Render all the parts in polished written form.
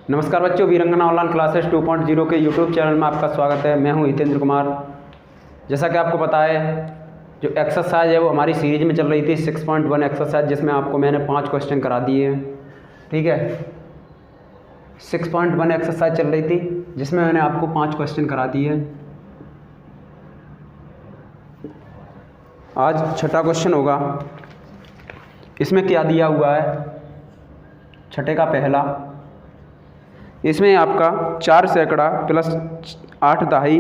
नमस्कार बच्चों, वीरंगना online classes 2.0 के यूट्यूब चैनल में आपका स्वागत है। मैं हूं हितेंद्र कुमार। जैसा कि आपको पता है, जो एक्सरसाइज है वो हमारी सीरीज में चल रही थी 6.1 एक्सरसाइज, जिसमें आपको मैंने 5 क्वेश्चन करा दिए हैं। ठीक है, 6.1 एक्सरसाइज चल रही थी जिसमें मैंने आपको 5 क्वेश्चन करा दिए हैं। आज छठा क्वेश्चन होगा। इसमें क्या दिया हुआ है? छठे का पहला, इसमें आपका 4 सैकड़ा प्लस 8 दहाई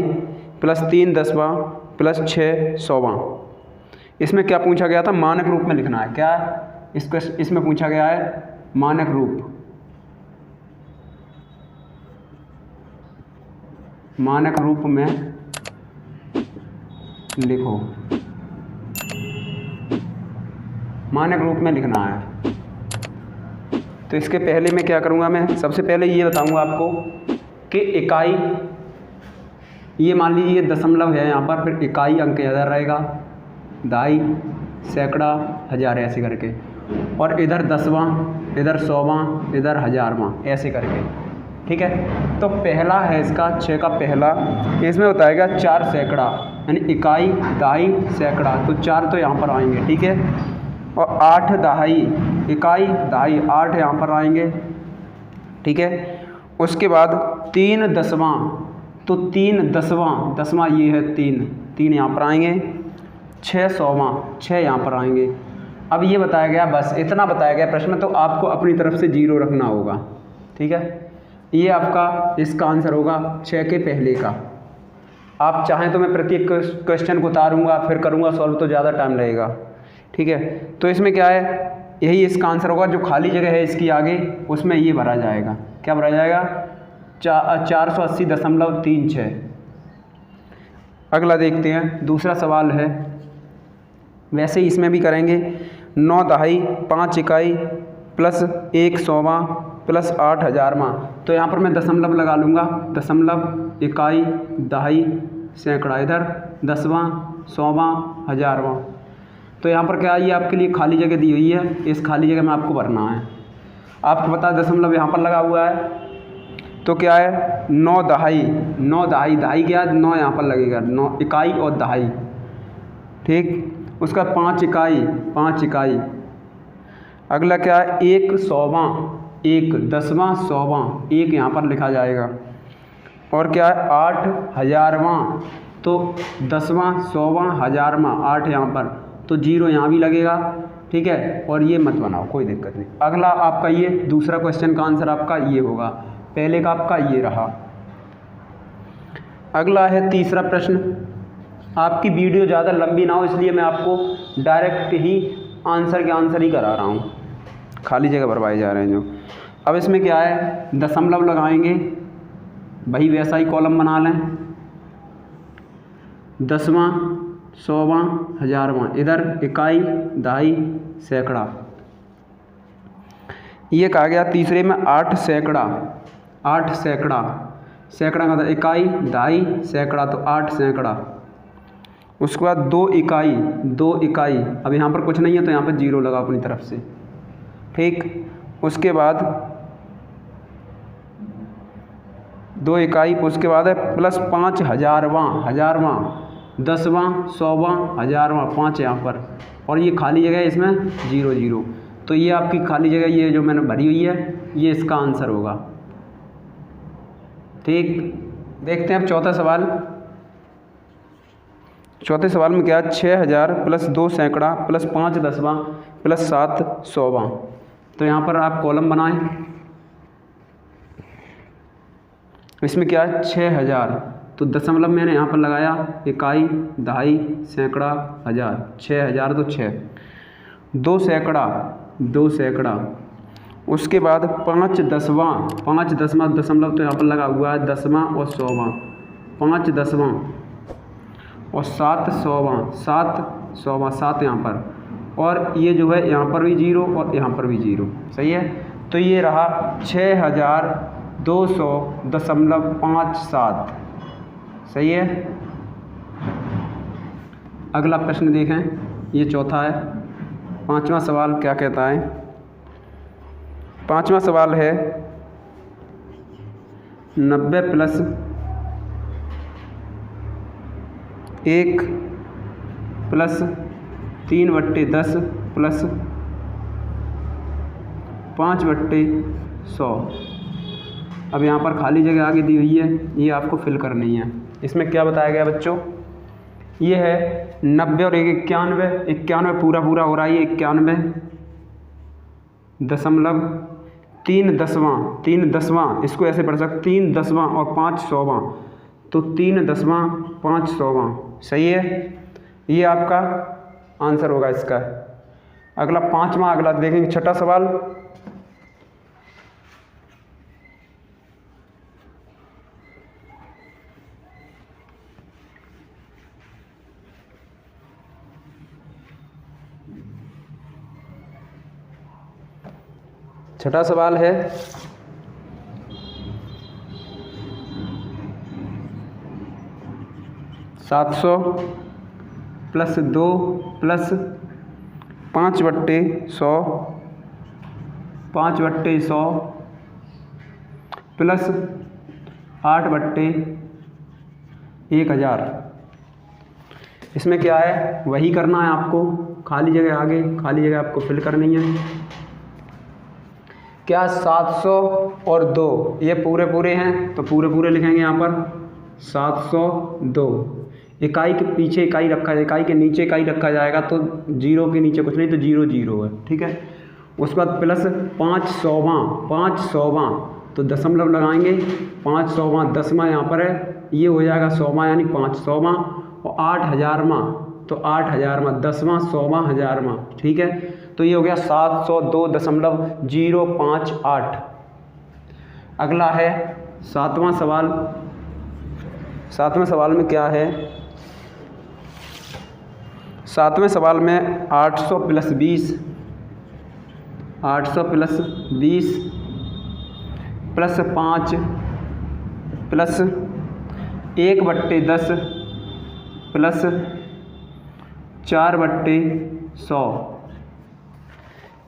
प्लस 3 दसवां प्लस 6 सौवां। इसमें क्या पूछा गया था? मानक रूप में लिखना है। क्या इसमें पूछा गया है? मानक रूप। मानक रूप में लिखो। मानक रूप में लिखना है। तो इसके पहले मैं क्या करूँगा? मैं सबसे पहले ये बताऊँगा आपको कि इकाई, ये मान लीजिए दशमलव है यहाँ पर, फिर इकाई अंक इधर रहेगा, दहाई, सैकड़ा, हज़ार, ऐसे करके, और इधर दसवां, इधर सौवां, इधर हज़ारवां, ऐसे करके। ठीक है, तो पहला है इसका 6 का पहला, इसमें बताएगा 4 सैकड़ा, यानी इकाई, दहाई, सैकड़ा, तो 4 तो यहाँ पर आएंगे। ठीक है, और 8 दहाई, इकाई, दहाई, 8 यहाँ पर आएंगे। ठीक है, उसके बाद 3 दसवां, तो 3 दसवां, दसवां ये है 3 यहाँ पर आएंगे। 6 सौवां, 6 यहाँ पर आएंगे। अब ये बताया गया, बस इतना बताया गया प्रश्न में, तो आपको अपनी तरफ से 0 रखना होगा। ठीक है, ये आपका इसका आंसर होगा 6 के पहले का। आप चाहें तो मैं प्रत्येक क्वेश्चन को उतारूँगा फिर करूँगा सॉल्व, तो ज़्यादा टाइम लगेगा। ठीक है, तो इसमें क्या है, यही इसका आंसर होगा। जो खाली जगह है इसकी आगे, उसमें ये भरा जाएगा। क्या भरा जाएगा? 480.36। अगला देखते हैं, दूसरा सवाल है, वैसे ही इसमें भी करेंगे। 9 दहाई 5 इकाई प्लस 1 सौवां प्लस 8 हज़ारवां। तो यहाँ पर मैं दशमलव लगा लूँगा। दशमलव, इकाई, दहाई, सैकड़ा, इधर दसवां, सौवां, हज़ारवां। तो यहाँ पर क्या है, ये आपके लिए खाली जगह दी हुई है, इस खाली जगह में आपको भरना है। आपको पता है दशमलव यहाँ पर लगा हुआ है, तो क्या है 9 दहाई, 9 दहाई, दहाई क्या है, 9 यहाँ पर लगेगा, 9 इकाई और दहाई। ठीक, उसका 5 इकाई, 5 इकाई। अगला क्या है 1 सौवां, 1 दसवां, सौवां, 1 यहाँ पर लिखा जाएगा। और क्या है 8 हज़ारवां, तो दसवां, सौवां, हज़ारवां, 8 यहाँ पर, तो 0 यहाँ भी लगेगा। ठीक है, और ये मत बनाओ, कोई दिक्कत नहीं। अगला आपका ये दूसरा क्वेश्चन का आंसर आपका ये होगा, पहले का आपका ये रहा। अगला है तीसरा प्रश्न। आपकी वीडियो ज़्यादा लंबी ना हो, इसलिए मैं आपको डायरेक्ट ही आंसर ही करा रहा हूँ, खाली जगह भरवाए जा रहे हैं जो। अब इसमें क्या है, दशमलव लगाएंगे, वही वैसा ही कॉलम बना लें। दसवां, सौवां, हज़ारवां, इधर इकाई, दहाई, सैकड़ा। ये कहा गया तीसरे में 8 सैकड़ा, 8 सैकड़ा, सैकड़ा का इकाई, दहाई, सैकड़ा, तो 8 सैकड़ा। उसके बाद 2 इकाई, 2 इकाई, अब यहाँ पर कुछ नहीं है तो यहाँ पर 0 लगा अपनी तरफ से। ठीक, उसके बाद 2 इकाई, उसके बाद है प्लस 5 हज़ारवां, हज़ारवां, दसवां, सौवां, हज़ारवां, 5 यहाँ पर, और ये खाली जगह है इसमें 0 0। तो ये आपकी खाली जगह, ये जो मैंने भरी हुई है, ये इसका आंसर होगा। ठीक, देखते हैं अब चौथा सवाल। चौथे सवाल में क्या है, 6000 प्लस 2 सैकड़ा प्लस 5 दसवां प्लस 7 सौवां। तो यहाँ पर आप कॉलम बनाएं। इसमें क्या है 6000, तो दशमलव मैंने यहाँ पर लगाया, इकाई, दहाई, सैकड़ा, हज़ार, 6000 तो 6। 2 सैकड़ा, 2 सैकड़ा, उसके बाद 5 दसवां, 5 दसवां, दशमलव तो यहाँ पर लगा हुआ है, दसवां और सौवां, 5 दसवां, और 7 सौवां, 7 सौवां, 7 यहाँ पर, और ये जो है यहाँ पर भी 0 और यहाँ पर भी 0। सही है, तो ये रहा 6200.57। सही है। अगला प्रश्न देखें, ये चौथा है। पांचवा सवाल क्या कहता है? पांचवा सवाल है 90 प्लस 1 प्लस 3/10 प्लस 5/100। अब यहाँ पर खाली जगह आगे दी हुई है, ये आपको फिल करनी है। इसमें क्या बताया गया बच्चों, ये है 90 और 1 91, 91 पूरा पूरा हो रहा है, ये 91.3 दसवां, इसको ऐसे पढ़ सकते 3 दसवां और 5 सौवां, तो 3 दसवां 5 सौवां, सही है। ये आपका आंसर होगा इसका। अगला 5वां, अगला देखेंगे 6ठा सवाल। छठा सवाल है 700 प्लस 2 प्लस 5/100 प्लस 8/1000। इसमें क्या है, वही करना है आपको, खाली जगह आगे, खाली जगह आपको फिल करनी है। क्या 700 और 2 ये पूरे पूरे हैं, तो पूरे पूरे लिखेंगे यहाँ पर 702। इकाई के पीछे इकाई रखा जाए, इकाई के नीचे इकाई रखा जाएगा, तो 0 के नीचे कुछ नहीं, तो 0 0 है, ठीक है। उसके बाद प्लस 5 सौवां, तो दशमलव लगाएंगे, 5 सौवां दसवां यहाँ पर है, ये हो जाएगा सौवां यानी 5 सौवां, और 8,000वां, तो 8,000वां दसवां सौवां हज़ारवां, ठीक है। तो ये हो गया 702.058। अगला है 7वां सवाल। 7वें सवाल में क्या है, 7वें सवाल में 800 प्लस 20 प्लस 5 प्लस 1/10 प्लस 4/100,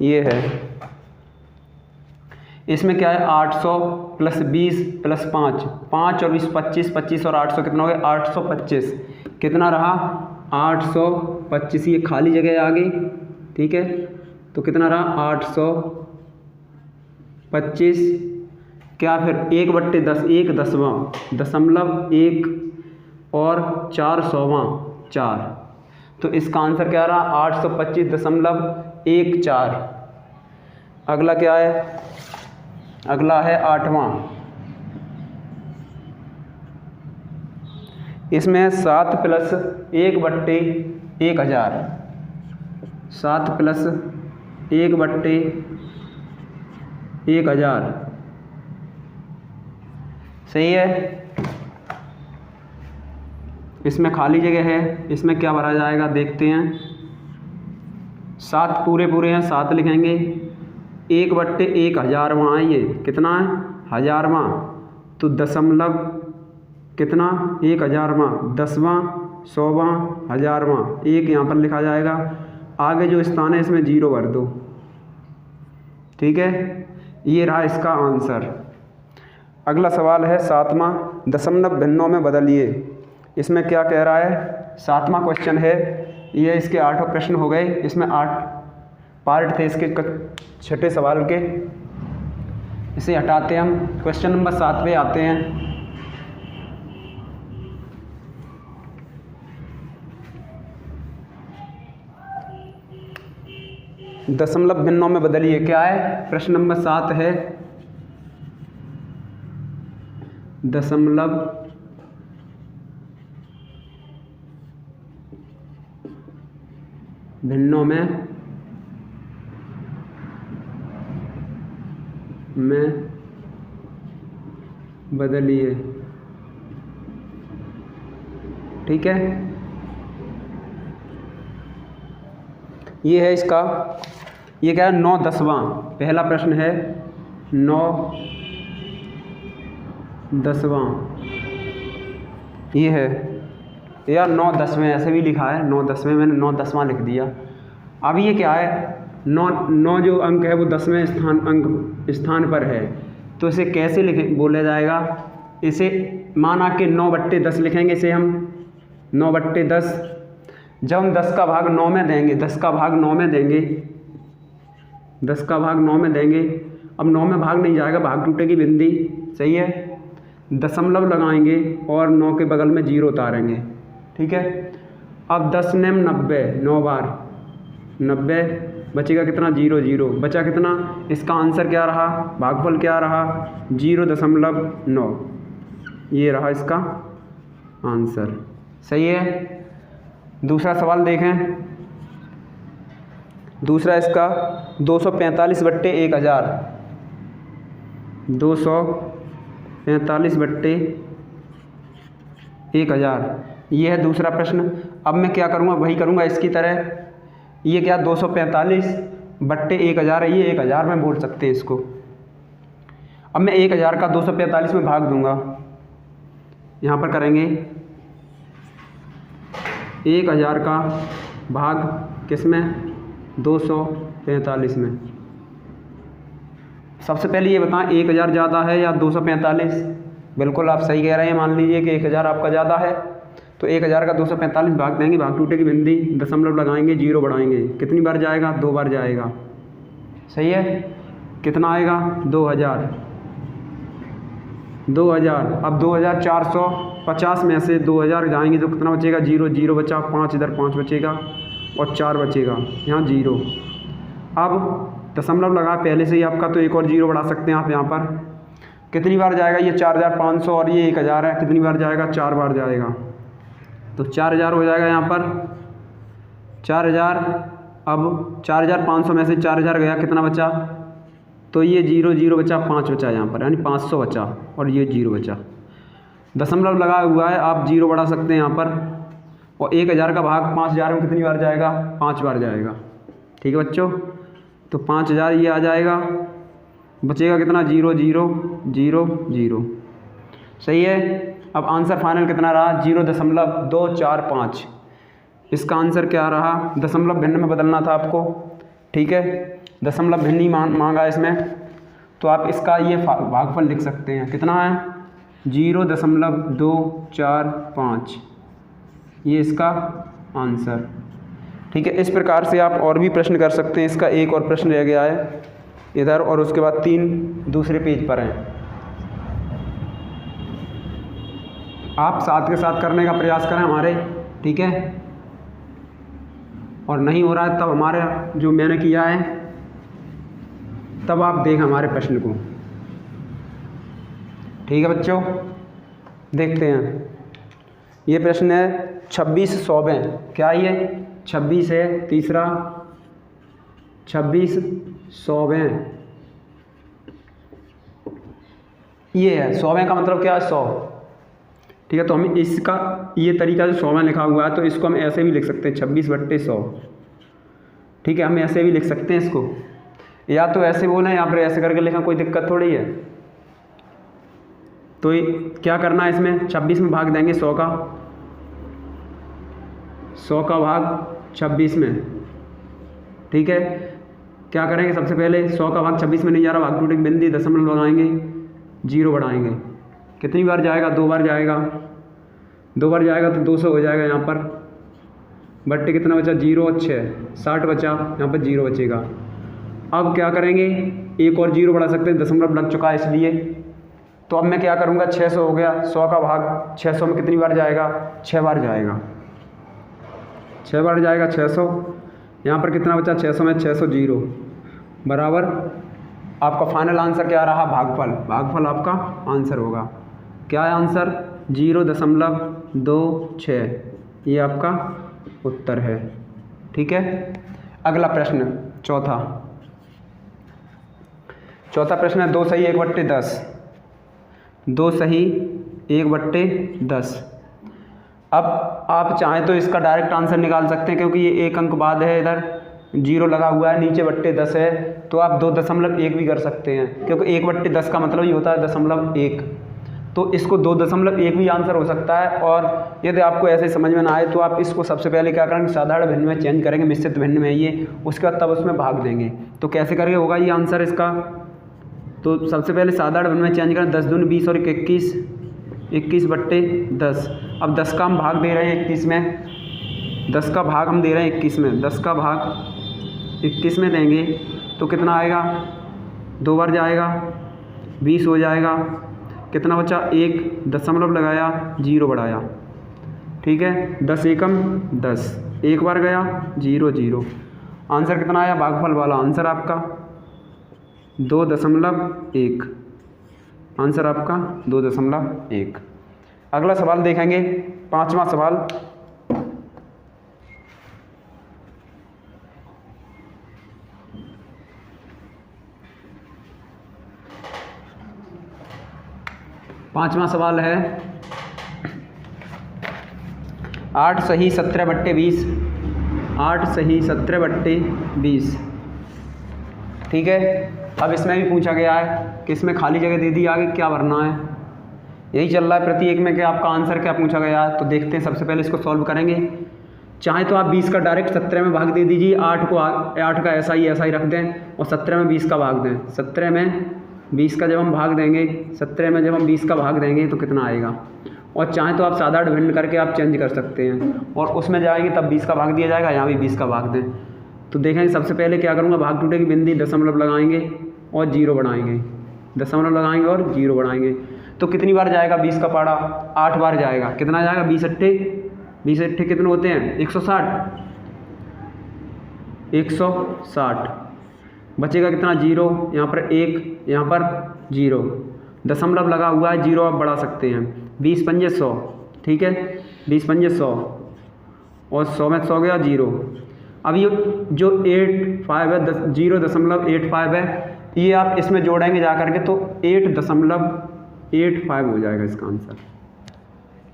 ये है। इसमें क्या है, 800 प्लस 20 प्लस 5 और 20 25 और 800 कितना हो गया, 825। कितना रहा, 825, ये खाली जगह आ गई, ठीक है। तो कितना रहा, 825, क्या फिर 1/10, 1 दसवां, दशमलव 1 और 4 सौवां 4, तो इसका आंसर क्या रहा, 825.14। अगला क्या है, अगला है 8वां। इसमें 7 प्लस 1/1000, 7 प्लस 1/1000, सही है। इसमें खाली जगह है, इसमें क्या भरा जाएगा देखते हैं। 7 पूरे पूरे हैं, 7 लिखेंगे, 1/1000वां है, ये कितना है, हज़ारवां, तो दशमलव कितना, 1000वां, दसवां सौवां हज़ारवां, 1 यहाँ पर लिखा जाएगा। आगे जो स्थान है इसमें 0 भर दो, ठीक है। ये रहा इसका आंसर। अगला सवाल है 7वां, दशमलव भिन्नों में बदलिए। इसमें क्या कह रहा है, 7वां क्वेश्चन है, ये इसके 8 प्रश्न हो गए। इसमें 8 पार्ट थे इसके 6ठे सवाल के। इसे हटाते हम, क्वेश्चन नंबर 7 पे आते हैं। दशमलव भिन्नों में बदलिए, क्या है, प्रश्न नंबर 7 है, दशमलव भिन्नों में बदलिए, ठीक है। ये है इसका, ये क्या है, 9 दसवां। पहला प्रश्न है 9 दसवां, ये है, या 9 दसवें ऐसे भी लिखा है, 9 दसवें, मैंने 9 दसवां लिख दिया। अब ये क्या है, 9 जो अंक है वो 10वें स्थान पर है, तो इसे कैसे लिखे बोला जाएगा, इसे माना कि 9/10 लिखेंगे इसे हम 9/10। जब हम 10 का भाग 9 में देंगे, 10 का भाग 9 में देंगे, 10 का भाग 9 में देंगे, अब 9 में भाग नहीं जाएगा, भाग टूटेगी बिंदी, सही है। दशमलव लगाएंगे और 9 के बगल में 0 उतारेंगे, ठीक है। अब 10 नेम 90, 9 बार 90, बचेगा कितना 0 0, बचा कितना, इसका आंसर क्या रहा, भागफल क्या रहा 0.9, ये रहा इसका आंसर, सही है। दूसरा सवाल देखें, दूसरा इसका 245/1000, 245/1000, ये है दूसरा प्रश्न। अब मैं क्या करूँगा, वही करूँगा इसकी तरह। ये क्या 245/1000 है, ये 1000 में बोल सकते हैं इसको। अब मैं 1000 का 245 में भाग दूंगा, यहाँ पर करेंगे 1000 का भाग किस में, 245 में। सबसे पहले ये बताएं 1000 ज़्यादा है या 245? बिल्कुल आप सही कह रहे हैं, मान लीजिए कि 1000 आपका ज़्यादा है, तो 1000 का 245 भाग देंगे, भाग टूटेगी बिंदी, दशमलव लगाएंगे, 0 बढ़ाएंगे, कितनी बार जाएगा, 2 बार जाएगा, सही है। कितना आएगा 2000। अब 2450 में से 2000 जाएंगे तो कितना बचेगा, 0 0 बचा, 5 इधर 5 बचेगा और 4 बचेगा, यहाँ 0। अब दशमलव लगा पहले से ही आपका, तो एक और 0 बढ़ा सकते हैं आप यहाँ पर। कितनी बार जाएगा, ये 4500 और ये 1000 है, कितनी बार जाएगा, 4 बार जाएगा, तो 4000 हो जाएगा यहाँ पर 4000। अब 4500 में से 4000 गया, कितना बचा, तो ये 0 0 बचा, 5 बचा यहाँ पर, यानी 500 बचा और ये 0 बचा। दशमलव लगा हुआ है, आप 0 बढ़ा सकते हैं यहाँ पर। और 1000 का भाग 5000 में कितनी बार जाएगा, 5 बार जाएगा, ठीक है बच्चों। तो 5000 ये आ जाएगा, बचेगा कितना, 0 0 0 0, सही है। अब आंसर फाइनल कितना रहा, 0.245। इसका आंसर क्या रहा, दशमलव भिन्न में बदलना था आपको, ठीक है। दशमलव भिन्न ही मांगा इसमें, तो आप इसका ये भागफल लिख सकते हैं, कितना है 0.245, ये इसका आंसर, ठीक है। इस प्रकार से आप और भी प्रश्न कर सकते हैं। इसका एक और प्रश्न रह गया है इधर, और उसके बाद 3 दूसरे पेज पर हैं। आप साथ के साथ करने का प्रयास करें हमारे, ठीक है। और नहीं हो रहा है तब हमारे जो मैंने किया है तब आप देखें हमारे प्रश्न को, ठीक है बच्चों। देखते हैं, ये प्रश्न है 26 सौवें, क्या ये 26 है, तीसरा 26 सौवें, ये है 100वें का मतलब क्या है 100, ठीक है। तो हम इसका ये तरीका जो 100वें लिखा हुआ है, तो इसको हम ऐसे भी लिख सकते हैं 26/100, ठीक है। हम ऐसे भी लिख सकते हैं इसको, या तो ऐसे बोलें या फिर ऐसे करके लिखा, कोई दिक्कत थोड़ी है। तो क्या करना है, इसमें 26 में भाग देंगे 100 का भाग 26 में, ठीक है। क्या करेंगे, सबसे पहले 100 का भाग 26 में नहीं जा रहा, भाग टूटेगी बिंदी, दशमलव लगाएंगे, 0 बढ़ाएंगे, कितनी बार जाएगा, 2 बार जाएगा, 2 बार जाएगा तो 200 हो जाएगा यहाँ पर, बट्टे कितना बचा 0 और 6, 60 बचा, यहाँ पर 0 बचेगा। अब क्या करेंगे, एक और 0 बढ़ा सकते हैं, दशमलव लग चुका है इसलिए। तो अब मैं क्या करूँगा, 600 हो गया, 100 का भाग 600 में कितनी बार जाएगा, 6 बार जाएगा, 6 बार जाएगा 600। यहाँ पर कितना बचा, 600 में 600 0 बराबर, आपका फाइनल आंसर क्या रहा, भागफल। भागफल आपका आंसर होगा, क्या है आंसर 0.26, ये आपका उत्तर है, ठीक है। अगला प्रश्न चौथा प्रश्न है 2 सही 1/10, 2 सही 1/10। अब आप चाहें तो इसका डायरेक्ट आंसर निकाल सकते हैं, क्योंकि ये 1 अंक बाद है, इधर 0 लगा हुआ है, नीचे 10 है, तो आप 2.1 भी कर सकते हैं, क्योंकि 1/10 का मतलब ही होता है 0.1, तो इसको 2.1 भी आंसर हो सकता है। और यदि आपको ऐसे समझ में ना आए तो आप इसको सबसे पहले क्या करेंगे, साधारण भिन्न में चेंज करेंगे, मिश्रित भिन्न में ये, उसके बाद तब उसमें भाग देंगे। तो कैसे करके होगा ये आंसर इसका, तो सबसे पहले साधारण भिन्न में चेंज करें, 10 दूनी 20 और 21, 21/10। अब 10 का हम भाग दे रहे हैं 21 में, 10 का भाग हम दे रहे हैं 21 में, 10 का भाग 21 में देंगे तो कितना आएगा, 2 बार जाएगा 20 हो जाएगा। कितना बचा, 1 दशमलव लगाया, 0 बढ़ाया, ठीक है, 10 एकम 10, एक बार गया 0 0। आंसर कितना आया, भागफल वाला आंसर आपका 2.1। आंसर आपका 2.1। अगला सवाल देखेंगे, 5वां सवाल। पाँचवा सवाल है 8 सही 17/20। 8 सही 17/20, ठीक है। अब इसमें भी पूछा गया है कि इसमें खाली जगह दे दी, आगे क्या भरना है, यही चल रहा है प्रति एक में कि आपका आंसर क्या पूछा गया है। तो देखते हैं, सबसे पहले इसको सॉल्व करेंगे। चाहे तो आप 20 का डायरेक्ट 17 में भाग दे दीजिए, 8 का ऐसा ही रख दें और 17 में 20 का भाग दें। 17 में 20 का जब हम भाग देंगे, 17 में जब हम 20 का भाग देंगे तो कितना आएगा। और चाहे तो आप सादा डिविजन करके आप चेंज कर सकते हैं और उसमें जाएंगे तब 20 का भाग दिया जाएगा, यहाँ भी 20 का भाग दें। तो देखेंगे सबसे पहले क्या करूँगा, भाग टूटे की बिंदी दशमलव लगाएंगे और 0 बनाएंगे, दशमलव लगाएंगे और 0 बनाएंगे। तो कितनी बार जाएगा 20 का पाड़ा, 8 बार जाएगा। कितना जाएगा, 20 अट्ठे कितने होते हैं, 160। 160 बचेगा कितना, 0, यहाँ पर 1, यहाँ पर 0, दशमलव लगा हुआ है, 0 आप बढ़ा सकते हैं। 20 पंजे 100, ठीक है, 20 पंजे 100 और 100 में 100 गया 0। अब ये जो 85 है, 0.85 है, ये आप इसमें जोड़ेंगे जा करके तो 8.85 हो जाएगा इसका आंसर।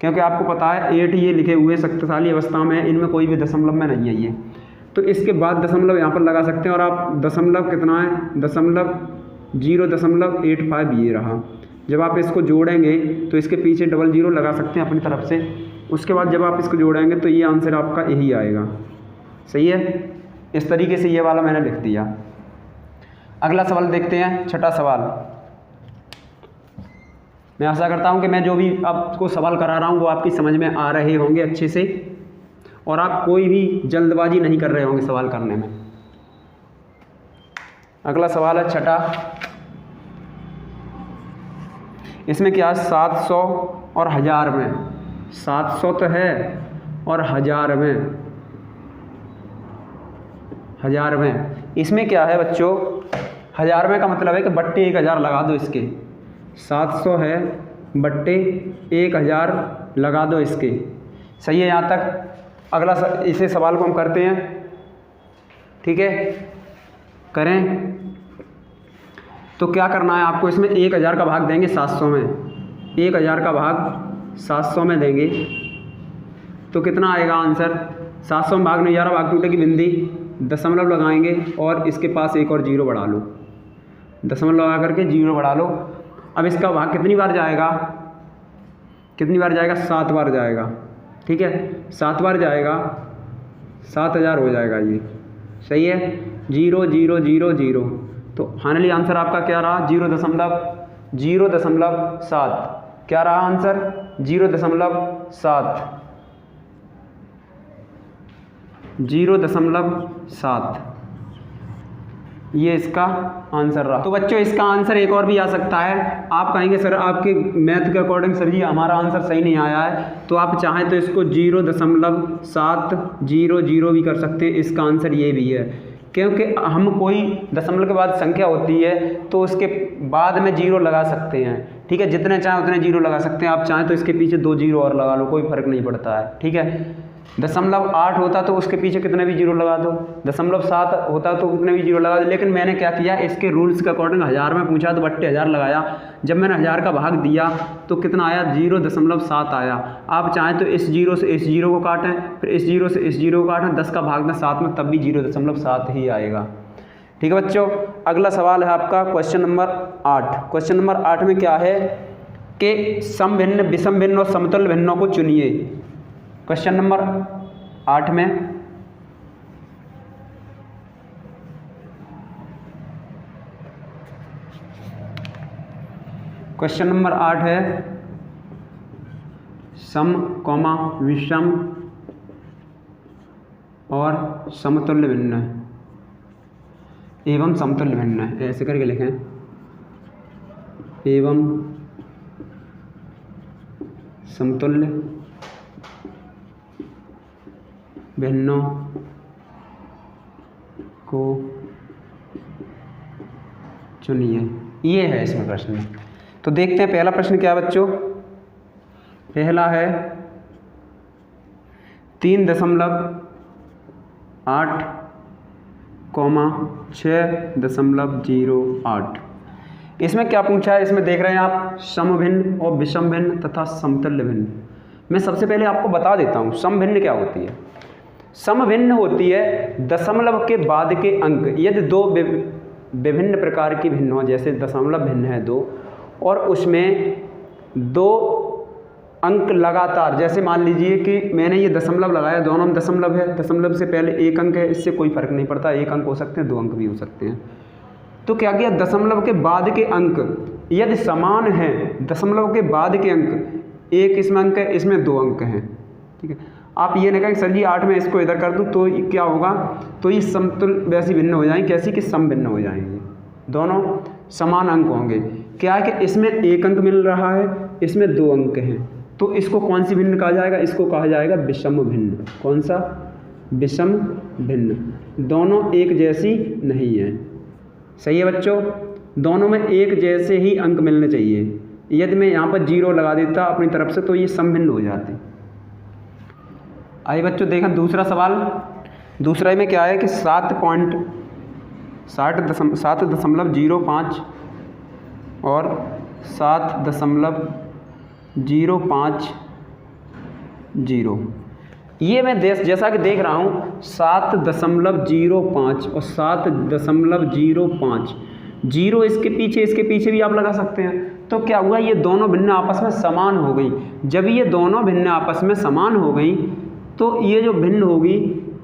क्योंकि आपको पता है 8 ये लिखे हुए शक्तिशाली अवस्था में, इनमें कोई भी दशमलव में नहीं है ये। तो इसके बाद दशमलव यहाँ पर लगा सकते हैं और आप दशमलव कितना है, 0.85 ये रहा। जब आप इसको जोड़ेंगे तो इसके पीछे डबल 0 लगा सकते हैं अपनी तरफ से। उसके बाद जब आप इसको जोड़ेंगे तो ये आंसर आपका यही आएगा, सही है। इस तरीके से ये वाला मैंने लिख दिया। अगला सवाल देखते हैं, छठा सवाल। मैं आशा करता हूँ कि मैं जो भी आपको सवाल करा रहा हूँ वो आपकी समझ में आ रहे होंगे अच्छे से और आप कोई भी जल्दबाजी नहीं कर रहे होंगे सवाल करने में। अगला सवाल है छठा। इसमें क्या है, 700 और 1000 में। 700 तो है और 1000 में, 1000 में इसमें क्या है बच्चों, 1000 में का मतलब है कि बट्टे 1000 लगा दो इसके। 700 है बट्टे 1000 लगा दो इसके, सही है यहाँ तक। अगला इसे सवाल को हम करते हैं, ठीक है, करें। तो क्या करना है आपको, इसमें 1000 का भाग देंगे 700 में, 1000 का भाग 700 में देंगे तो कितना आएगा आंसर। 700 में भाग नहीं जा रहा, भाग टूटे की बिंदी दशमलव लगाएंगे और इसके पास एक और 0 बढ़ा लो, दशमलव लगा करके 0 बढ़ा लो। अब इसका भाग कितनी बार जाएगा, कितनी बार जाएगा, 7 बार जाएगा, ठीक है, 7 बार जाएगा, 7000 हो जाएगा ये, सही है। 0 0 0 0, तो फाइनली आंसर आपका क्या रहा, 0.7। क्या रहा आंसर, 0.7, 0.7 ये इसका आंसर रहा। तो बच्चों इसका आंसर एक और भी आ सकता है। आप कहेंगे सर आपके मैथ के अकॉर्डिंग सर जी हमारा आंसर सही नहीं आया है, तो आप चाहें तो इसको 0.700 भी कर सकते हैं। इसका आंसर ये भी है, क्योंकि हम कोई दशमलव के बाद संख्या होती है तो उसके बाद में 0 लगा सकते हैं, ठीक है, जितने चाहें उतने 0 लगा सकते हैं। आप चाहें तो इसके पीछे 2 0 और लगा लो, कोई फ़र्क नहीं पड़ता है, ठीक है। 0.8 होता तो उसके पीछे कितने भी 0 लगा दो, 0.7 होता तो कितने भी 0 लगा दो। लेकिन मैंने क्या किया, इसके रूल्स के अकॉर्डिंग 1000 में पूछा तो बट्टे 1000 लगाया। जब मैंने 1000 का भाग दिया तो कितना आया, 0.7 आया। आप चाहें तो इस 0 से इस 0 को काटें, फिर इस 0 से इस 0 को काटें, 10 का भाग दें 7 में, तब भी 0.7 ही आएगा, ठीक है बच्चों। अगला सवाल है आपका क्वेश्चन नंबर 8। क्वेश्चन नंबर 8 में क्या है कि समभिन्न, विषम भिन्न और समतुल्य भिन्नों को चुनिए। क्वेश्चन नंबर 8 में क्वेश्चन नंबर 8 है सम कॉमा विषम और समतुल्य भिन्न एवं समतुल्य भिन्न, ऐसे करके लिखें, एवं समतुल्य भिन्नों को चुनिए। ये है इसमें प्रश्न। तो देखते हैं पहला प्रश्न क्या है बच्चों। पहला है 3.8, 6.08। इसमें क्या पूछा है, इसमें देख रहे हैं आप समभिन्न और विषम भिन्न तथा समतुल्य भिन्न। मैं सबसे पहले आपको बता देता हूँ समभिन्न क्या होती है। समभिन्न होती है दशमलव के बाद के अंक यदि दो विभिन्न प्रकार की भिन्न हो, जैसे दशमलव भिन्न है 2 और उसमें 2 अंक लगातार, जैसे मान लीजिए कि मैंने ये दशमलव लगाया, दोनों में दशमलव है, दशमलव से पहले 1 अंक है, इससे कोई फर्क नहीं पड़ता, 1 अंक हो सकते हैं, 2 अंक भी हो सकते हैं। तो क्या किया, दशमलव के बाद के अंक यदि समान है, दशमलव के बाद के अंक, एक इसमें अंक है, इसमें 2 अंक हैं, ठीक है। आप ये नहीं कहें सर जी 8 में इसको इधर कर दूं तो क्या होगा, तो ये समतुल्य वैसी भिन्न हो जाएंगे, कैसी कि सम भिन्न हो जाएंगे, दोनों समान अंक होंगे। क्या है कि इसमें 1 अंक मिल रहा है, इसमें 2 अंक हैं, तो इसको कौन सी भिन्न कहा जाएगा, इसको कहा जाएगा विषम भिन्न। कौन सा, विषम भिन्न। दोनों एक जैसी नहीं है, सही है बच्चों, दोनों में एक जैसे ही अंक मिलने चाहिए। यदि मैं यहाँ पर 0 लगा देता अपनी तरफ से तो ये समभिन्न हो जाते। आइए बच्चों देखें दूसरा सवाल। दूसरा में क्या है कि 7.05 और 7.050। ये मैं जैसा कि देख रहा हूँ 7.05 और 7.05, 0 इसके पीछे भी आप लगा सकते हैं। तो क्या हुआ, ये दोनों भिन्न आपस में समान हो गई। जब ये दोनों भिन्न आपस में समान हो गई तो ये जो भिन्न होगी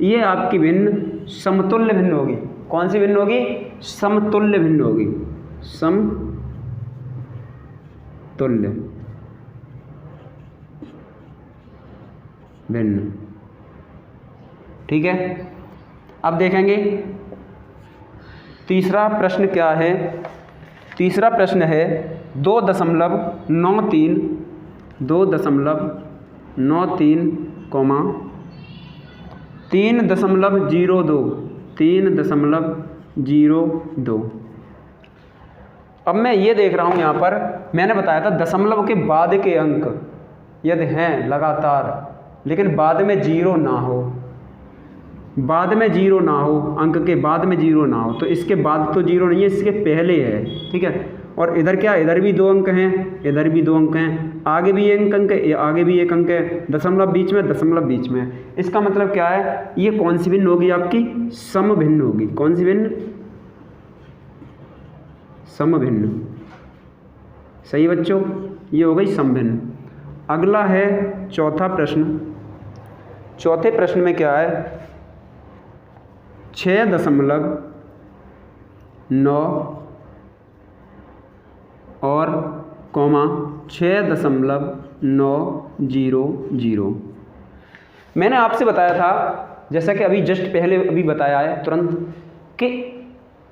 ये आपकी भिन्न समतुल्य भिन्न होगी। कौन सी भिन्न होगी, समतुल्य भिन्न होगी, समतुल्य भिन्न, ठीक है। अब देखेंगे तीसरा प्रश्न क्या है। तीसरा प्रश्न है 2.93 3.02। अब मैं ये देख रहा हूँ यहाँ पर मैंने बताया था दशमलव के बाद के अंक यदि हैं लगातार लेकिन बाद में 0 ना हो, बाद में 0 ना हो, अंक के बाद में 0 ना हो, तो इसके बाद तो 0 नहीं है, इसके पहले है, ठीक है। और इधर क्या, इधर भी 2 अंक हैं, इधर भी 2 अंक हैं, आगे भी 1 अंक है, आगे भी 1 अंक है, दशमलव बीच में, दशमलव बीच में। इसका मतलब क्या है, ये कौन सी भिन्न होगी, आपकी सम भिन्न होगी। कौन सी भिन्न, सम भिन्न, सही बच्चों, ये हो गई सम भिन्न। अगला है चौथा प्रश्न। चौथे प्रश्न में क्या है, 6.9 और 6.900। मैंने आपसे बताया था, जैसा कि अभी जस्ट पहले अभी बताया है तुरंत, कि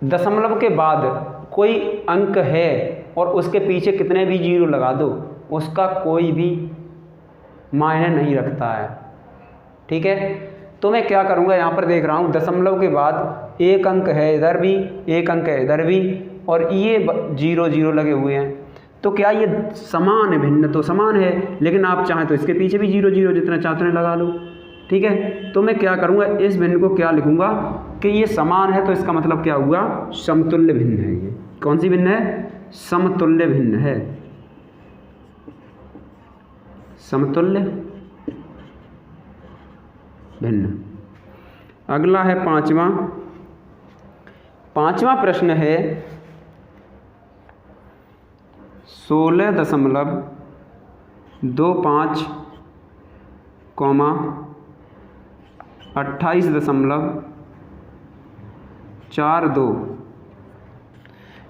दशमलव के बाद कोई अंक है और उसके पीछे कितने भी 0 लगा दो उसका कोई भी मायने नहीं रखता है, ठीक है। तो मैं क्या करूँगा, यहाँ पर देख रहा हूँ दशमलव के बाद 1 अंक है, इधर भी 1 अंक है, इधर भी, और ये 0 लगे हुए हैं। तो क्या ये समान है, भिन्न तो समान है, लेकिन आप चाहें तो इसके पीछे भी 0 जितना चाहते हैं लगा लो, ठीक है। तो मैं क्या करूँगा, इस भिन्न को क्या लिखूँगा कि ये समान है, तो इसका मतलब क्या हुआ, समतुल्य भिन्न है। ये कौन सी भिन्न है, समतुल्य भिन्न है, समतुल्य भिन्न। अगला है पांचवा प्रश्न है 16.25, 28.42।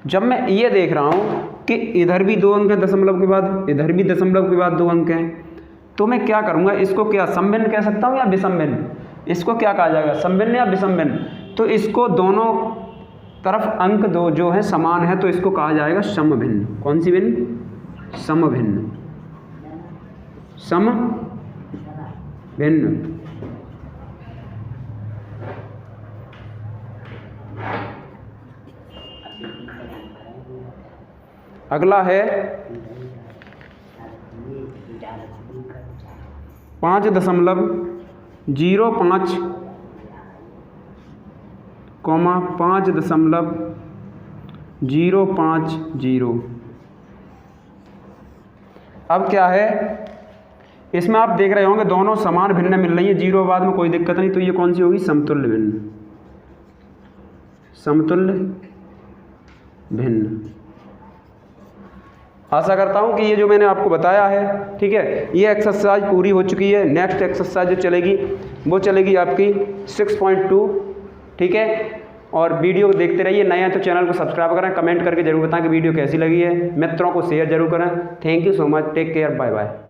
जब मैं ये देख रहा हूँ कि इधर भी 2 अंक है दशमलव के बाद, इधर भी दशमलव के बाद 2 अंक हैं, तो मैं क्या करूँगा, इसको क्या समभिन्न कह सकता हूँ या विषम भिन्न? इसको क्या कहा जाएगा, समभिन्न या विषम भिन्न? तो इसको दोनों तरफ अंक दो जो है समान है तो इसको कहा जाएगा समभिन्न। कौन सी भिन्न? समभिन्न। समभिन्न। अगला है 5.05, 5.050। अब क्या है, इसमें आप देख रहे होंगे दोनों समान भिन्न मिल रही है, जीरो बाद में कोई दिक्कत नहीं, तो ये कौन सी होगी, समतुल्य भिन्न। समतुल्य भिन्न। आशा करता हूँ कि ये जो मैंने आपको बताया है, ठीक है, ये एक्सरसाइज पूरी हो चुकी है। नेक्स्ट एक्सरसाइज जो चलेगी वो चलेगी आपकी 6.2, ठीक है। और वीडियो को देखते रहिए, नए हैं तो चैनल को सब्सक्राइब करें, कमेंट करके जरूर बताएं कि वीडियो कैसी लगी है, मित्रों को शेयर जरूर करें। Thank you so much, take care, bye bye.